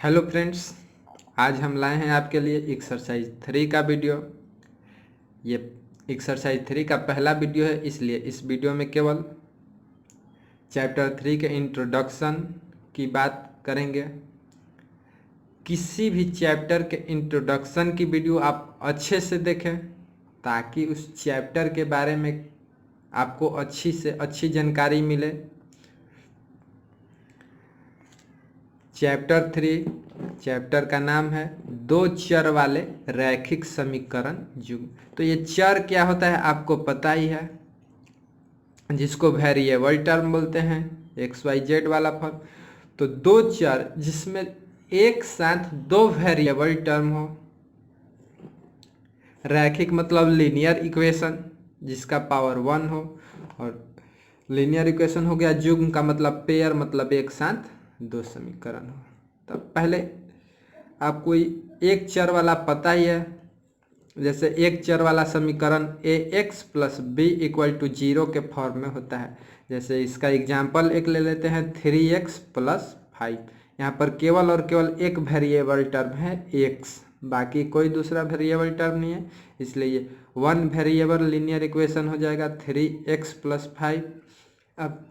Hello friends, आज हम लाए हैं आपके लिए एक्सरसाइज 3 का वीडियो। ये एक्सरसाइज 3 का पहला वीडियो है, इसलिए इस वीडियो में केवल चैप्टर 3 के इंट्रोडक्शन की बात करेंगे। किसी भी चैप्टर के इंट्रोडक्शन की वीडियो आप अच्छे से देखें ताकि उस चैप्टर के बारे में आपको अच्छी से अच्छी जानकारी मिले। चैप्टर 3 चैप्टर का नाम है दो चर वाले रैखिक समीकरण युग्म। तो ये चर क्या होता है आपको पता ही है, जिसको वेरिएबल टर्म बोलते हैं, एक्स वाई जेड वाला फॉर्म। तो दो चर जिसमें एक साथ दो वेरिएबल टर्म हो। रैखिक मतलब लीनियर इक्वेशन जिसका पावर 1 हो, और लीनियर इक्वेशन हो गया युग्म का मतलब पेयर, मतलब एक साथ दो समीकरण हो। तब पहले आपको एक चर वाला पता ही है, जैसे एक चर वाला समीकरण A X plus B equal to 0 के फॉर्म में होता है। जैसे इसका एग्जाम्पल एक ले लेते हैं 3x प्लस 5। यहाँ पर केवल और केवल एक वेरिएबल टर्म है x, बाकी कोई दूसरा वेरिएबल टर्म नहीं है, इसलिए ये वन वेरिएबल लीनियर इक्वेशन हो जाएगा 3x प्लस 5। अब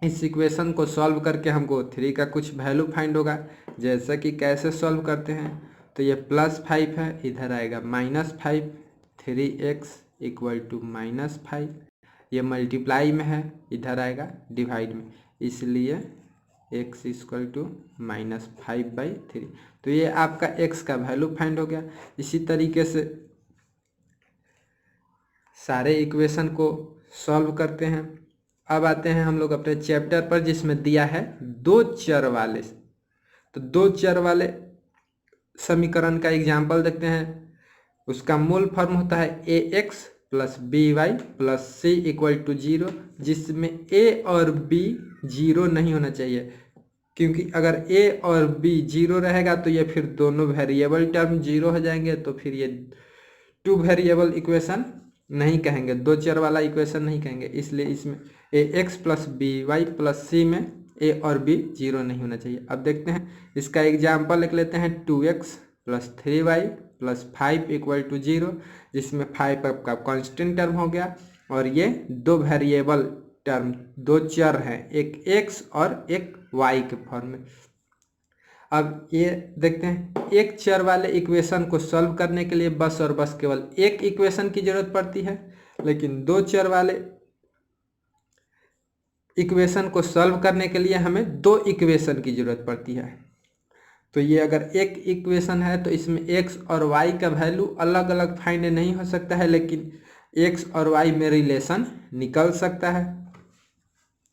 इस इक्वेशन को सॉल्व करके हमको 3 का कुछ वैल्यू फाइंड होगा। जैसा कि कैसे सॉल्व करते हैं, तो ये +5 है, इधर आएगा -5, 3x इक्वल टू -5। ये मल्टीप्लाई में है, इधर आएगा डिवाइड में, इसलिए x इक्वल टू -5/3। तो ये आपका x का वैल्यू फाइंड हो गया। इसी तरीके से सारे इक्वेशन को सॉल्व करते हैं। अब आते हैं हम लोग अपने चैप्टर पर जिसमें दिया है दो चर वाले। तो दो चर वाले समीकरण का एग्जाम्पल देखते हैं। उसका मूल फॉर्म होता है A X plus B Y plus C equal to 0, जिसमें ए और बी 0 नहीं होना चाहिए, क्योंकि अगर ए और बी 0 रहेगा तो ये फिर दोनों वेरिएबल टर्म 0 हो जाएंगे, तो फिर ये टू वेरिएबल इक्वेशन नहीं कहेंगे, दो चर वाला इक्वेशन नहीं कहेंगे। इसलिए इसमें A X plus B Y plus C में ए और बी 0 नहीं होना चाहिए। अब देखते हैं इसका एग्जाम्पल लिख लेते हैं 2x plus 3y plus 5 equal to 0, जिसमें 5 आपका कांस्टेंट टर्म हो गया और ये दो वेरिएबल टर्म, दो चर हैं, एक x और एक y के फॉर्म में। अब ये देखते हैं एक चर वाले इक्वेशन को सॉल्व करने के लिए बस और बस केवल एक इक्वेशन की जरूरत पड़ती है, लेकिन दो चर वाले इक्वेशन को सॉल्व करने के लिए हमें दो इक्वेशन की जरूरत पड़ती है। तो ये अगर एक इक्वेशन है तो इसमें x और y का वैल्यू अलग अलग फाइंड नहीं हो सकता है, लेकिन x और y में रिलेशन निकल सकता है,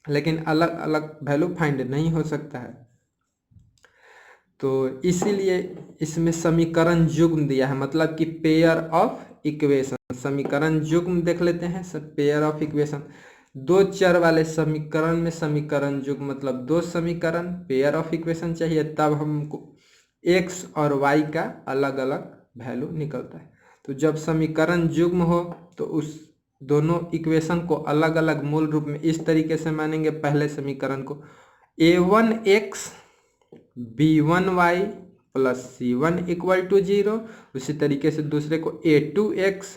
लेकिन अलग अलग वैल्यू फाइंड नहीं हो सकता है। तो इसीलिए इसमें समीकरण युग्म दिया है, मतलब कि पेयर ऑफ इक्वेशन। समीकरण युग्म देख लेते हैं, सब पेयर ऑफ इक्वेशन। दो चर वाले समीकरण में समीकरण युग्म मतलब दो समीकरण, पेयर ऑफ इक्वेशन चाहिए, तब हमको x और y का अलग अलग वैल्यू निकलता है। तो जब समीकरण युग्म हो तो उस दोनों इक्वेशन को अलग अलग मूल रूप में इस तरीके से मानेंगे। पहले समीकरण को a1x b1y plus c1 equal to 0, उसी तरीके से दूसरे को a2x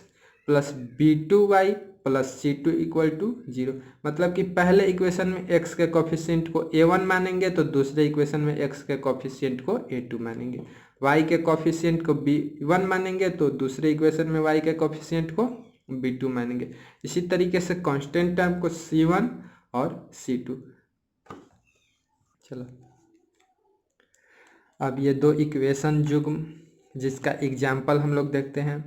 plus b2y plus c2 equal to 0। मतलब कि पहले इक्वेशन में x के कोफिशिएंट को a1 मानेंगे तो दूसरे इक्वेशन में x के कोफिशिएंट को a2 मानेंगे, y के कोफिशिएंट को b1 मानेंगे तो दूसरे इक्वेशन में y के कोफिशिएंट को b2 मानेंगे। इसी तरीके से कांस्टेंट टर्म को c1 और c2। चलो अब ये दो इक्वेशन युग्म जिसका एग्जाम्पल हम लोग देखते हैं।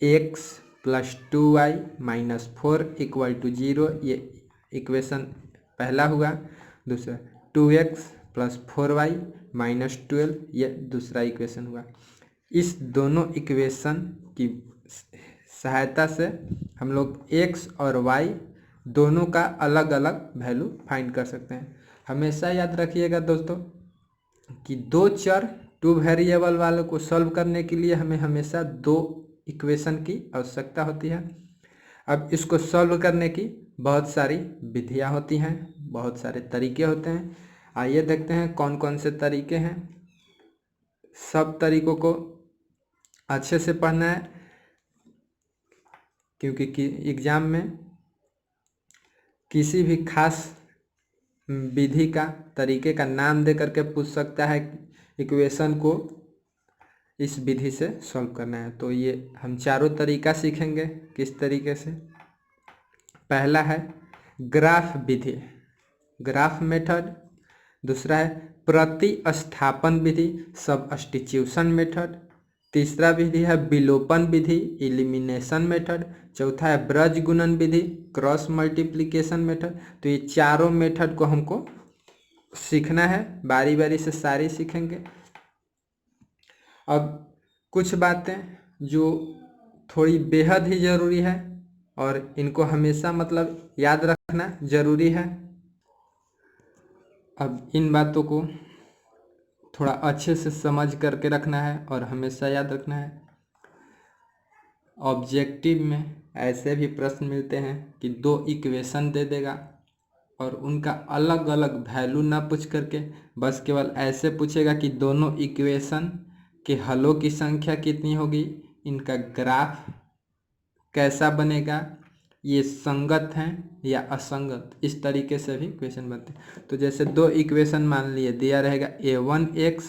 x plus 2y minus 4 equal to 0, ये इक्वेशन पहला हुआ। दूसरा 2x प्लस 4y माइनस 12, ये दूसरा इक्वेशन हुआ। इस दोनों इक्वेशन की सहायता से हम लोग x और y दोनों का अलग अलग वैल्यू फाइंड कर सकते हैं। हमेशा याद रखिएगा दोस्तों कि दो चर टू वेरिएबल वालों को सॉल्व करने के लिए हमें हमेशा दो इक्वेशन की आवश्यकता होती है। अब इसको सॉल्व करने की बहुत सारी विधियां होती हैं, बहुत सारे तरीके होते हैं। आइए देखते हैं कौन कौन से तरीके हैं। सब तरीकों को अच्छे से पढ़ना है, क्योंकि एग्जाम में किसी भी खास विधि का तरीके का नाम दे करके पूछ सकता है, इक्वेशन को इस विधि से सॉल्व करना है। तो ये हम चारों तरीका सीखेंगे किस तरीके से। पहला है ग्राफ विधि, ग्राफ मेथड। दूसरा है प्रतिस्थापन विधि, सबस्टिट्यूशन मेथड। तीसरा विधि है विलोपन विधि, एलिमिनेशन मेथड। चौथा है ब्रज गुणन विधि, क्रॉस मल्टीप्लिकेशन मेथड। तो ये चारों मेथड को हमको सीखना है, बारी बारी से सारी सीखेंगे। अब कुछ बातें जो थोड़ी बेहद ही ज़रूरी है और इनको हमेशा मतलब याद रखना ज़रूरी है। अब इन बातों को थोड़ा अच्छे से समझ करके रखना है और हमेशा याद रखना है। ऑब्जेक्टिव में ऐसे भी प्रश्न मिलते हैं कि दो इक्वेशन दे देगा और उनका अलग अलग वैल्यू ना पूछ करके बस केवल ऐसे पूछेगा कि दोनों इक्वेशन के हलों की संख्या कितनी होगी, इनका ग्राफ कैसा बनेगा, ये संगत हैं या असंगत, इस तरीके से भी क्वेश्चन बनते हैं। तो जैसे दो इक्वेशन मान लिए दिया रहेगा a1x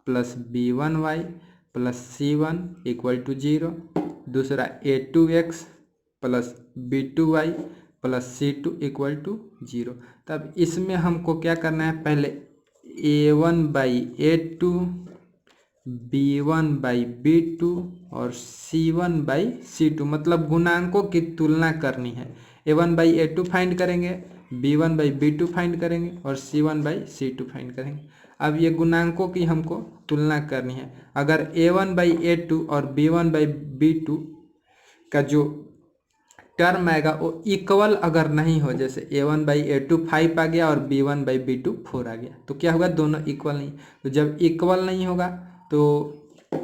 plus b1y plus c1 equal to 0, दूसरा a2x plus b2y plus c2 equal to 0। तब इसमें हमको क्या करना है, पहले a1/a2 b1/b2 और c1/c2 मतलब गुणांकों की तुलना करनी है। a1/a2 फाइंड करेंगे, b1/b2 फाइंड करेंगे और c1/c2 फाइंड करेंगे। अब ये गुणांकों की हमको तुलना करनी है। अगर a1/a2 और b1/b2 का जो टर्म आएगा वो इक्वल अगर नहीं हो, जैसे a1/a2 5 आ गया और b1/b2 4 आ गया, तो क्या होगा, दोनों इक्वल नहीं। तो जब इक्वल नहीं होगा तो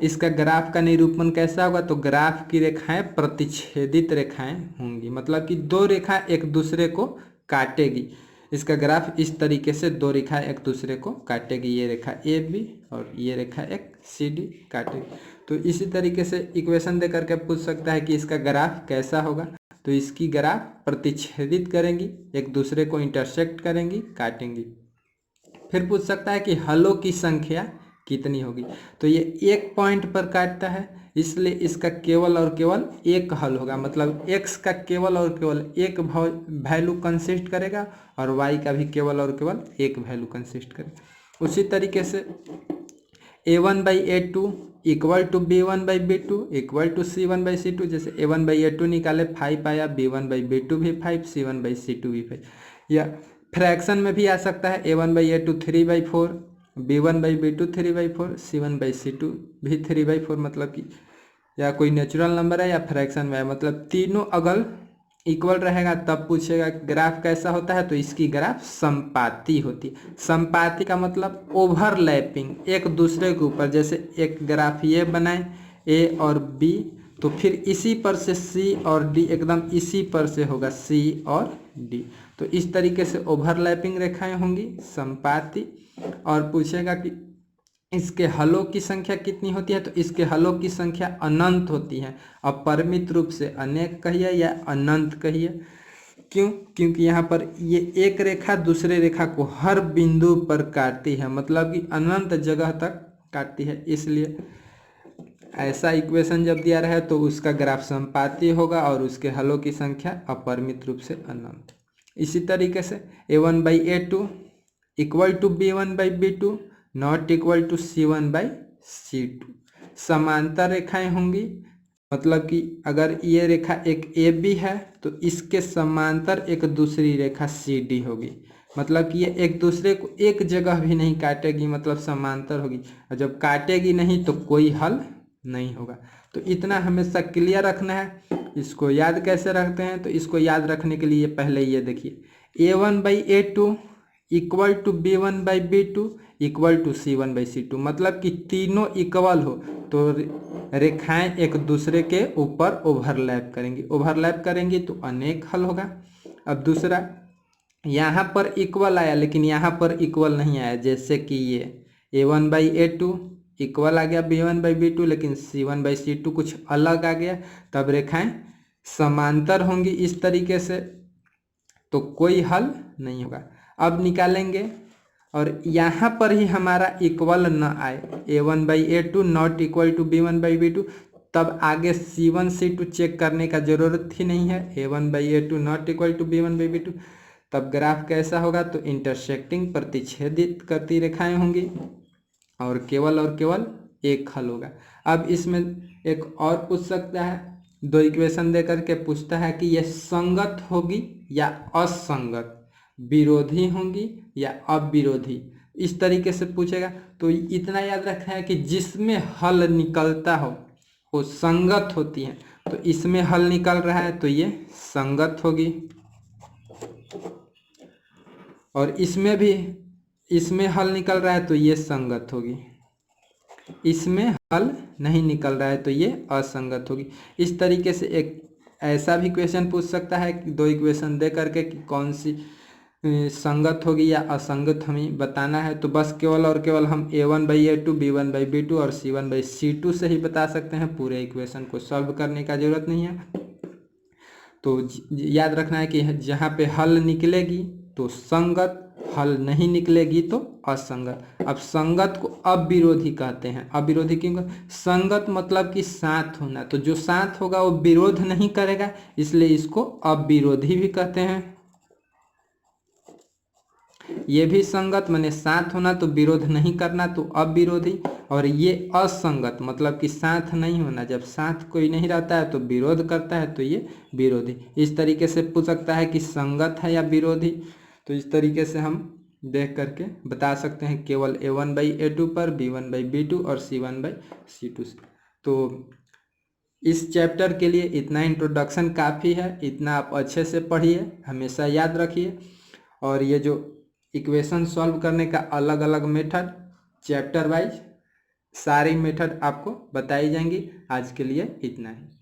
इसका ग्राफ का निरूपण कैसा होगा, तो ग्राफ की रेखाएं प्रतिच्छेदित रेखाएं होंगी, मतलब कि दो रेखा एक दूसरे को काटेगी। इसका ग्राफ इस तरीके से दो रेखाएं एक दूसरे को काटेगी, ये रेखा ए बी और ये रेखा एक सी डी काटेगी। तो इसी तरीके से इक्वेशन दे करके पूछ सकता है कि इसका ग्राफ कैसा होगा। तो इसकी ग्राफ प्रतिच्छेदित करेंगी, एक दूसरे को इंटरसेक्ट करेंगी, काटेंगी। फिर पूछ सकता है कि हलों की संख्या कितनी होगी। तो ये एक पॉइंट पर काटता है, इसलिए इसका केवल और केवल एक हल होगा, मतलब x का केवल और केवल एक वैल्यू कंसिस्ट करेगा और y का भी केवल और केवल एक वैल्यू कंसिस्ट करेगा। उसी तरीके से a1/a2 equal to b1/b2 equal to c1/c2। जैसे a1/a2 निकाले 5 आया, b1/b2 भी 5, c1/c2 भी 5। या फ्रैक्शन में भी आ सकता है, a1/a2 3/4, b1/b2 3/4, c1/c2 भी 3/4, मतलब कि या कोई नेचुरल नंबर है या फ्रैक्शन में है, मतलब तीनों अगर इक्वल रहेगा तब पूछेगा ग्राफ कैसा होता है। तो इसकी ग्राफ संपाती होती है। संपाती का मतलब ओवरलैपिंग, एक दूसरे के ऊपर। जैसे एक ग्राफ ये बनाए ए और बी, तो फिर इसी पर से सी और डी एकदम इसी पर से होगा सी और डी। तो इस तरीके से ओवरलैपिंग रेखाएं होंगी, संपाती। और पूछेगा कि इसके हलों की संख्या कितनी होती है, तो इसके हलों की संख्या अनंत होती है। अपरिमित रूप से अनेक कहिए या अनंत कहिए। क्यों? क्योंकि यहाँ पर ये एक रेखा दूसरे रेखा को हर बिंदु पर काटती है, मतलब कि अनंत जगह तक काटती है। इसलिए ऐसा इक्वेशन जब दिया रहे तो उसका ग्राफ संपाती होगा और उसके हलों की संख्या अपरिमित रूप से अनंत। इसी तरीके से a1/a2 equal to b1/b2 not equal to c1/c2। समांतर रेखाएं होंगी, मतलब कि अगर ये रेखा एक ए बी है तो इसके समांतर एक दूसरी रेखा सी डी होगी, मतलब कि ये एक दूसरे को एक जगह भी नहीं काटेगी, मतलब समांतर होगी। और जब काटेगी नहीं तो कोई हल नहीं होगा। तो इतना हमेशा क्लियर रखना है। इसको याद कैसे रखते हैं, तो इसको याद रखने के लिए पहले ये देखिए a1/a2 equal to b1/b2 equal to c1/c2, मतलब कि तीनों इक्वल हो तो रेखाएं एक दूसरे के ऊपर ओवरलैप करेंगी, ओवरलैप करेंगी तो अनेक हल होगा। अब दूसरा, यहाँ पर इक्वल आया लेकिन यहाँ पर इक्वल नहीं आया, जैसे कि ये a1/a2 इक्वल आ गया B1/B2, लेकिन C1/C2 कुछ अलग आ गया, तब रेखाएं समांतर होंगी इस तरीके से, तो कोई हल नहीं होगा। अब निकालेंगे और यहाँ पर ही हमारा इक्वल न आए, A1/A2 not equal to B1/B2, तब आगे C1/C2 चेक करने का जरूरत ही नहीं है। A1/A2 not equal to B1/B2, तब ग्राफ कैसा होगा, तो इंटरसेक्टिंग प्रतिच्छेदित करती रेखाएं होंगी और केवल एक हल होगा। अब इसमें एक और पूछ सकता है, दो इक्वेशन दे करके पूछता है कि यह संगत होगी या असंगत, विरोधी होंगी या अविरोधी, इस तरीके से पूछेगा। तो इतना याद रखना है कि जिसमें हल निकलता हो वो संगत होती है, तो इसमें हल निकल रहा है तो ये संगत होगी, और इसमें हल निकल रहा है तो ये संगत होगी, इसमें हल नहीं निकल रहा है तो ये असंगत होगी। इस तरीके से एक ऐसा भी क्वेश्चन पूछ सकता है कि दो इक्वेशन दे करके कि कौन सी संगत होगी या असंगत हमें बताना है, तो बस केवल और केवल हम A1/A2 B1/B2 और C1/C2 से ही बता सकते हैं, पूरे इक्वेशन को सॉल्व करने का जरूरत नहीं है। तो याद रखना है कि जहाँ पे हल निकलेगी तो संगत, हल नहीं निकलेगी तो असंगत। अब संगत को अविरोधी कहते हैं। अविरोधी क्यों? संगत मतलब कि साथ होना, तो जो साथ होगा वो विरोध नहीं करेगा, इसलिए इसको अविरोधी भी कहते हैं। ये भी संगत माने साथ होना तो विरोध नहीं करना, तो अविरोधी। और ये असंगत मतलब कि साथ नहीं होना, जब साथ कोई नहीं रहता है तो विरोध करता है, तो ये विरोधी। इस तरीके से पूछ सकता है कि संगत है या विरोधी, तो इस तरीके से हम देख करके बता सकते हैं केवल A1/A2 पर, B1/B2 और C1/C2 से। तो इस चैप्टर के लिए इतना इंट्रोडक्शन काफ़ी है, इतना आप अच्छे से पढ़िए, हमेशा याद रखिए। और ये जो इक्वेशन सॉल्व करने का अलग अलग मेथड चैप्टर वाइज सारी मेथड आपको बताई जाएंगी। आज के लिए इतना ही।